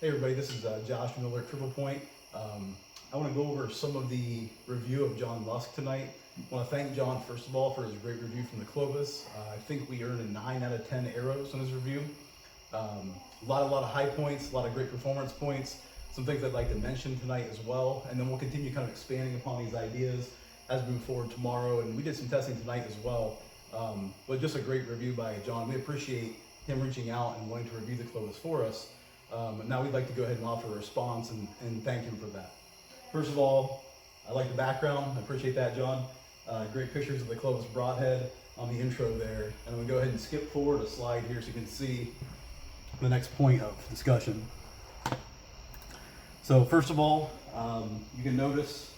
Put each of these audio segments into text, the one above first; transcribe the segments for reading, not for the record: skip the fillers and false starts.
Hey everybody, this is Josh Miller at TriplePoint. I want to go over some of the review of John Lusk tonight. I want to thank John first of all for his great review from the Clovis. I think we earned a 9 out of 10 arrows on his review. A lot of high points, a lot of great performance points, some things I'd like to mention tonight as well, and then we'll continue kind of expanding upon these ideas as we move forward tomorrow. And we did some testing tonight as well, but just a great review by John. We appreciate him reaching out and wanting to review the Clovis for us. Now we'd like to go ahead and offer a response and thank him for that. First of all, I like the background. I appreciate that, John. Great pictures of the Clovis broadhead on the intro there. And I'm gonna go ahead and skip forward a slide here so you can see the next point of discussion. So first of all, you can notice,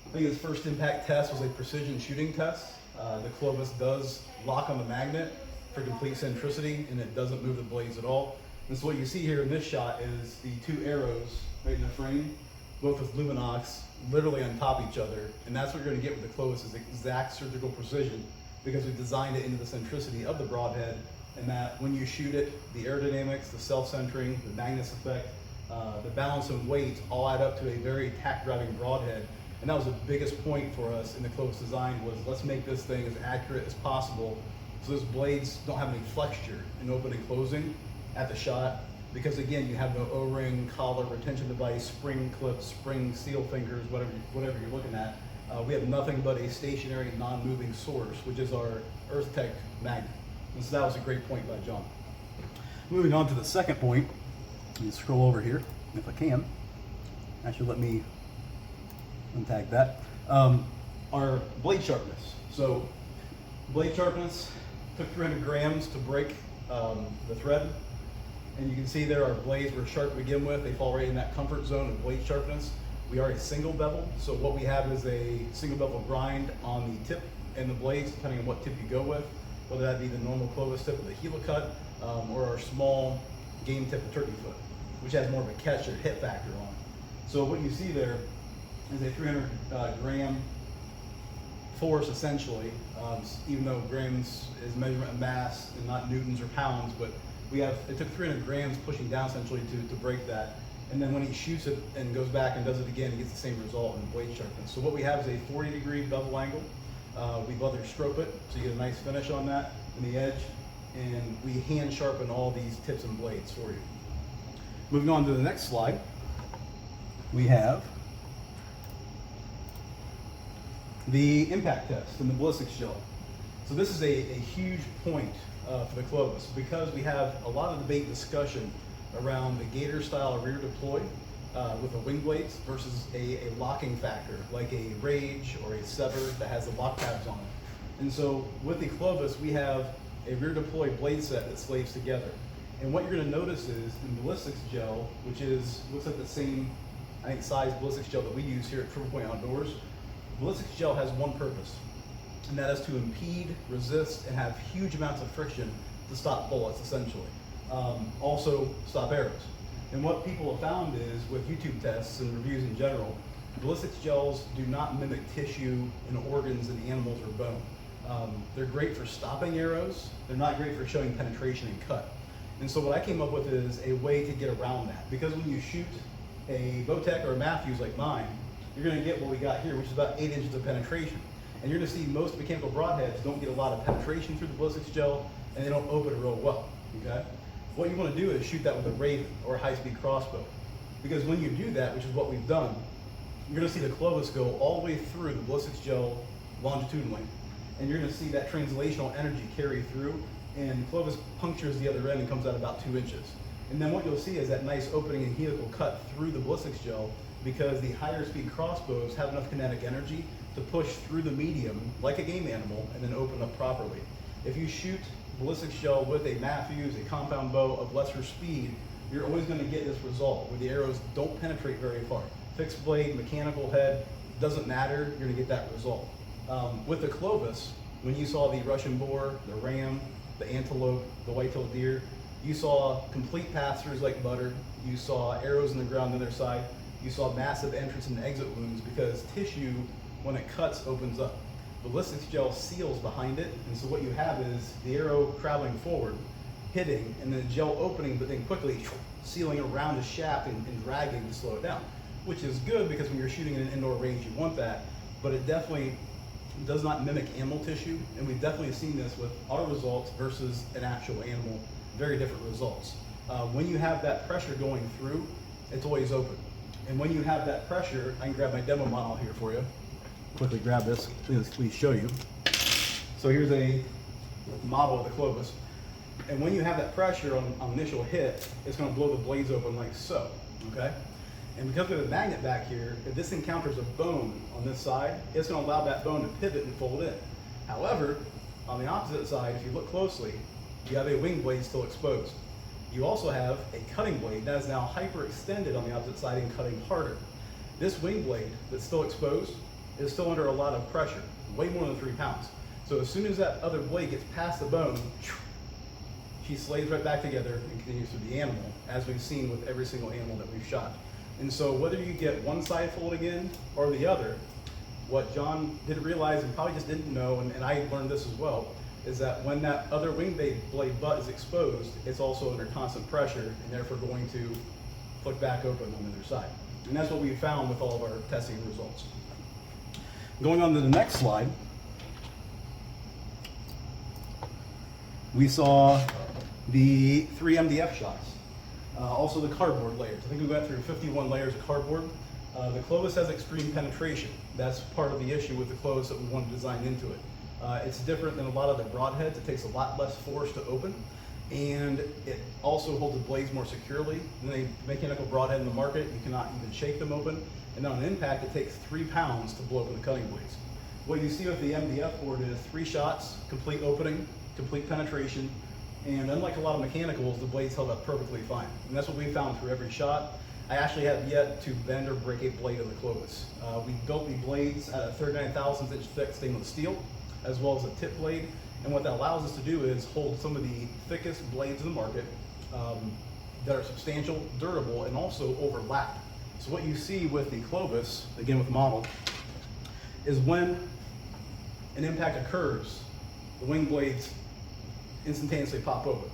I think his first impact test was a precision shooting test. The Clovis does lock on the magnet for complete centricity, and it doesn't move the blades at all. And so what you see here in this shot is the two arrows right in the frame, both with luminox literally on top of each other. And that's what you're gonna get with the Clovis, is exact surgical precision, because we designed it into the centricity of the broadhead, and that when you shoot it, the aerodynamics, the self-centering, the magnus effect, the balance and weight all add up to a very tack-driving broadhead. And that was the biggest point for us in the Clovis design, was let's make this thing as accurate as possible so those blades don't have any flexure in open and closing at the shot, because again, you have no O-ring, collar, retention device, spring clips, spring seal fingers, whatever you're looking at. We have nothing but a stationary, non-moving source, which is our EarthTech magnet. And so that was a great point by John. Moving on to the second point, let me scroll over here, if I can. Actually, let me untag that. Our blade sharpness. So, blade sharpness took 300 grams to break the thread. And you can see there our blades were sharp to begin with. They fall right in that comfort zone of blade sharpness. We are a single bevel, so what we have is a single bevel grind on the tip and the blades, depending on what tip you go with, whether that be the normal Clovis tip with a helicut, or our small game tip of turkey foot, which has more of a catch or hit factor on it. So what you see there is a 300 gram force essentially, even though grams is measurement of mass and not newtons or pounds, but it took 300 grams pushing down essentially to break that. And then when he shoots it and goes back and does it again, he gets the same result in blade sharpness. So what we have is a 40-degree bevel angle. We leather stroke it, so you get a nice finish on that in the edge. And we hand sharpen all these tips and blades for you. Moving on to the next slide, we have the impact test and the ballistics gel. So this is a huge point for the Clovis, because we have a lot of debate discussion around the gator style rear deploy with the wing blades versus a locking factor like a Rage or a Sever that has the lock tabs on it. And so with the Clovis, we have a rear deploy blade set that slaves together. And what you're going to notice is the ballistics gel, which looks like the same, I think, size ballistics gel that we use here at TriplePoint Outdoors. Ballistics gel has one purpose, and that is to impede, resist, and have huge amounts of friction to stop bullets, essentially. Also stop arrows. And what people have found is, with YouTube tests and reviews in general, ballistics gels do not mimic tissue and organs in animals or bone. They're great for stopping arrows. They're not great for showing penetration and cut. And so what I came up with is a way to get around that. Because when you shoot a Bowtech or a Matthews like mine, you're gonna get what we got here, which is about 8 inches of penetration. And you're gonna see most mechanical broadheads don't get a lot of penetration through the ballistics gel, and they don't open real well, okay? What you wanna do is shoot that with a Raven or a high-speed crossbow. Because when you do that, which is what we've done, you're gonna see the Clovis go all the way through the ballistics gel longitudinally, and you're gonna see that translational energy carry through, and Clovis punctures the other end and comes out about 2 inches. And then what you'll see is that nice opening and helical cut through the ballistics gel, because the higher speed crossbows have enough kinetic energy to push through the medium like a game animal and then open up properly. If you shoot ballistics gel with a Matthews, a compound bow of lesser speed, you're always going to get this result where the arrows don't penetrate very far. Fixed blade, mechanical head, doesn't matter, you're going to get that result. With the Clovis, when you saw the Russian boar, the ram, the antelope, the white-tailed deer, you saw complete pass-throughs like butter, you saw arrows in the ground on the other side, you saw massive entrance and exit wounds because tissue, when it cuts, opens up. Ballistics gel seals behind it, and so what you have is the arrow traveling forward, hitting and then the gel opening, but then quickly sealing around the shaft and dragging to slow it down, which is good because when you're shooting in an indoor range, you want that, but it definitely does not mimic animal tissue, and we've definitely seen this with our results versus an actual animal, very different results. When you have that pressure going through, it's always open. And when you have that pressure, I can grab my demo model here for you. Quickly grab this, please show you. So here's a model of the Clovis. And when you have that pressure on initial hit, it's gonna blow the blades open like so, okay? And because we have a magnet back here, if this encounters a bone on this side, it's gonna allow that bone to pivot and fold in. However, on the opposite side, if you look closely, you have a wing blade still exposed. You also have a cutting blade that is now hyperextended on the opposite side and cutting harder. This wing blade that's still exposed is still under a lot of pressure, way more than 3 pounds. So as soon as that other blade gets past the bone, she slays right back together and continues through the animal, as we've seen with every single animal that we've shot. And so whether you get one side folding in or the other, what John didn't realize and probably just didn't know, and I learned this as well, is that when that other wing blade butt is exposed, it's also under constant pressure and therefore going to flick back open on the other side. And that's what we found with all of our testing results. Going on to the next slide, we saw the 3 MDF shots, also the cardboard layers. I think we went through 51 layers of cardboard. The Clovis has extreme penetration. That's part of the issue with the Clovis that we want to design into it. It's different than a lot of the broadheads. It takes a lot less force to open, and it also holds the blades more securely than a mechanical broadhead in the market. You cannot even shake them open. And on an impact, it takes 3 pounds to blow open the cutting blades. What you see with the MDF board is 3 shots, complete opening, complete penetration, and unlike a lot of mechanicals, the blades held up perfectly fine. And that's what we found through every shot. I actually have yet to bend or break a blade of the Clovis. We built the blades at a 39 thousandths inch thick stainless steel, as well as a tip blade. And what that allows us to do is hold some of the thickest blades in the market that are substantial, durable, and also overlap. So what you see with the Clovis, again with the model, is when an impact occurs, the wing blades instantaneously pop open.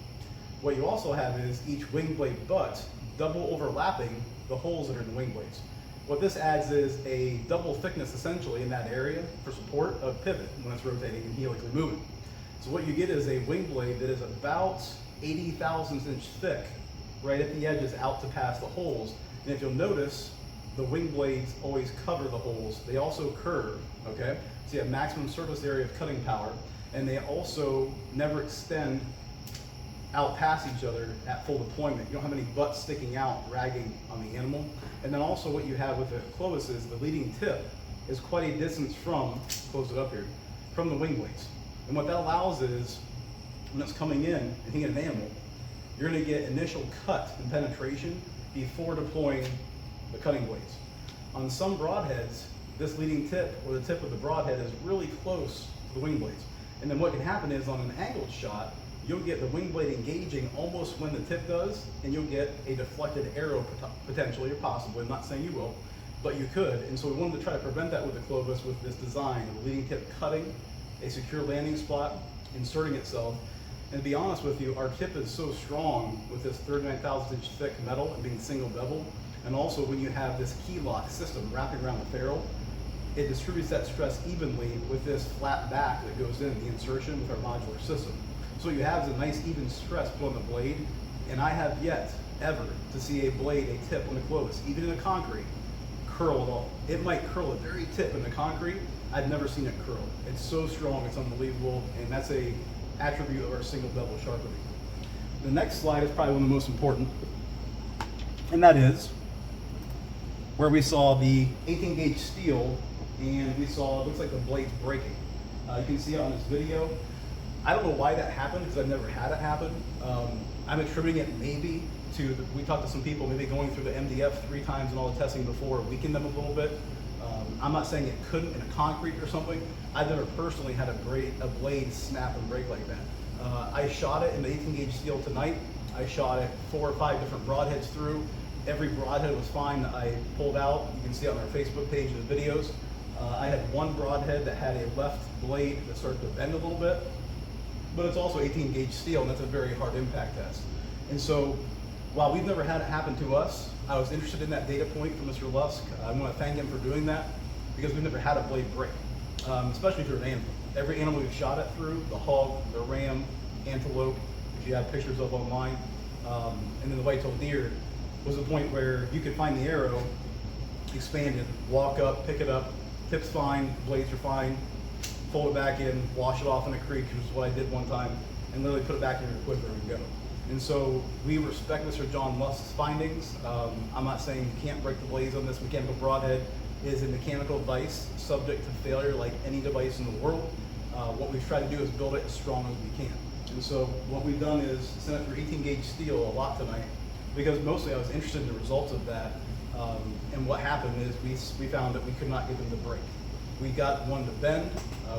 What you also have is each wing blade butt double overlapping the holes that are in the wing blades. What this adds is a double thickness essentially in that area for support of pivot when it's rotating and helically moving. So what you get is a wing blade that is about 80 thousandths inch thick right at the edges out to past the holes. And if you'll notice, the wing blades always cover the holes. They also curve, okay? So you have maximum surface area of cutting power, and they also never extend out past each other at full deployment. You don't have any butts sticking out, ragging on the animal. And then also what you have with the Clovis is the leading tip is quite a distance from, close it up here, from the wing blades. And what that allows is, when it's coming in and hitting an animal, you're gonna get initial cut and penetration before deploying the cutting blades. On some broadheads, this leading tip, or the tip of the broadhead, is really close to the wing blades. And then what can happen is on an angled shot, you'll get the wing blade engaging almost when the tip does, and you'll get a deflected arrow potentially, or possibly. I'm not saying you will, but you could. And so we wanted to try to prevent that with the Clovis with this design of the leading tip cutting, a secure landing spot, inserting itself. And to be honest with you, our tip is so strong with this 39 thousandths inch thick metal and being single bevel, and also when you have this key lock system wrapping around the ferrule, it distributes that stress evenly with this flat back that goes in the insertion with our modular system. So what you have is a nice even stress put on the blade, and I have yet ever to see a blade, a tip on the Clovis, even in the concrete, curl at all. It might curl at the very tip in the concrete. I've never seen it curl. It's so strong, it's unbelievable, and that's a attribute of our single bevel sharpening. The next slide is probably one of the most important, and that is where we saw the 18 gauge steel, and we saw, it looks like the blade's breaking. You can see it on this video. I don't know why that happened, because I've never had it happen. I'm attributing it maybe to, we talked to some people, maybe going through the MDF 3 times and all the testing before weakened them a little bit. I'm not saying it couldn't in a concrete or something. I've never personally had a blade snap and break like that. I shot it in the 18 gauge steel tonight. I shot it 4 or 5 different broadheads through. Every broadhead was fine that I pulled out. You can see it on our Facebook page in the videos. I had one broadhead that had a left blade that started to bend a little bit. but it's also 18 gauge steel, and that's a very hard impact test. And so while we've never had it happen to us, I was interested in that data point from Mr. Lusk. I want to thank him for doing that because we've never had a blade break, especially through an animal. Every animal we've shot it through, the hog, the ram, antelope, which you have pictures of online, and then the white-tailed deer, was the point where you could find the arrow expanded, walk up, pick it up, tip's fine, blades are fine, fold it back in, wash it off in a creek, which is what I did one time, and literally put it back in your quiver and go. And so we respect Mr. John Lusk's findings. I'm not saying you can't break the blades on this. Mechanical broadhead is a mechanical device subject to failure like any device in the world. What we've tried to do is build it as strong as we can. And so what we've done is sent it through 18 gauge steel a lot tonight, because mostly I was interested in the results of that. And what happened is we found that we could not get them to break. We got one to bend.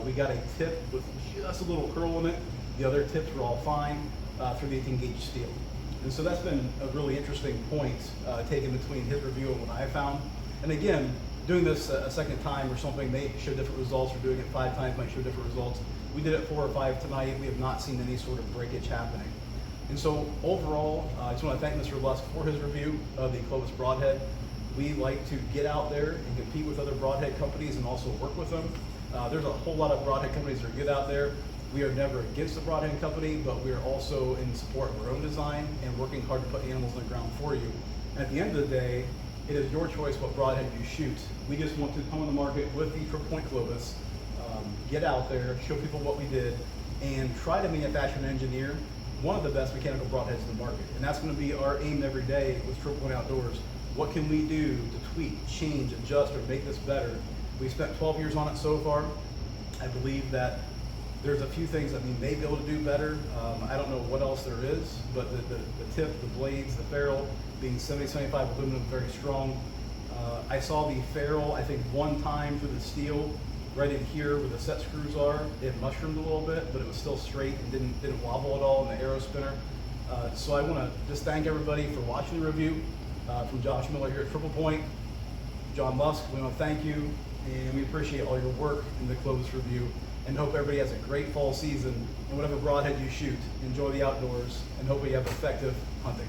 We got a tip with just a little curl in it. The other tips were all fine through the 18 gauge steel. And so that's been a really interesting point taken between his review and what I found. And again, doing this a second time or something may show different results, or doing it 5 times might show different results. We did it 4 or 5 tonight. We have not seen any sort of breakage happening. And so overall, I just want to thank Mr. Lusk for his review of the Clovis broadhead. We like to get out there and compete with other broadhead companies and also work with them. There's a whole lot of broadhead companies that are good out there. We are never against the broadhead company, but we are also in support of our own design and working hard to put animals on the ground for you. And at the end of the day, it is your choice what broadhead you shoot. We just want to come on the market with the TriplePoint Clovis, get out there, show people what we did, and try to manufacture and engineer one of the best mechanical broadheads in the market. And that's going to be our aim every day with TriplePoint Outdoors. What can we do to tweak, change, adjust, or make this better? We spent 12 years on it so far. I believe that there's a few things that we may be able to do better. I don't know what else there is, but the tip, the blades, the ferrule, being 70-75 aluminum, very strong. I saw the ferrule, I think, one time through the steel, right in here where the set screws are. It mushroomed a little bit, but it was still straight and didn't wobble at all in the arrow spinner. So I want to just thank everybody for watching the review. From Josh Miller here at TriplePoint, John Lusk, we want to thank you, and we appreciate all your work in the Clovis review, and hope everybody has a great fall season, and whatever broadhead you shoot, enjoy the outdoors, and hope you have effective hunting.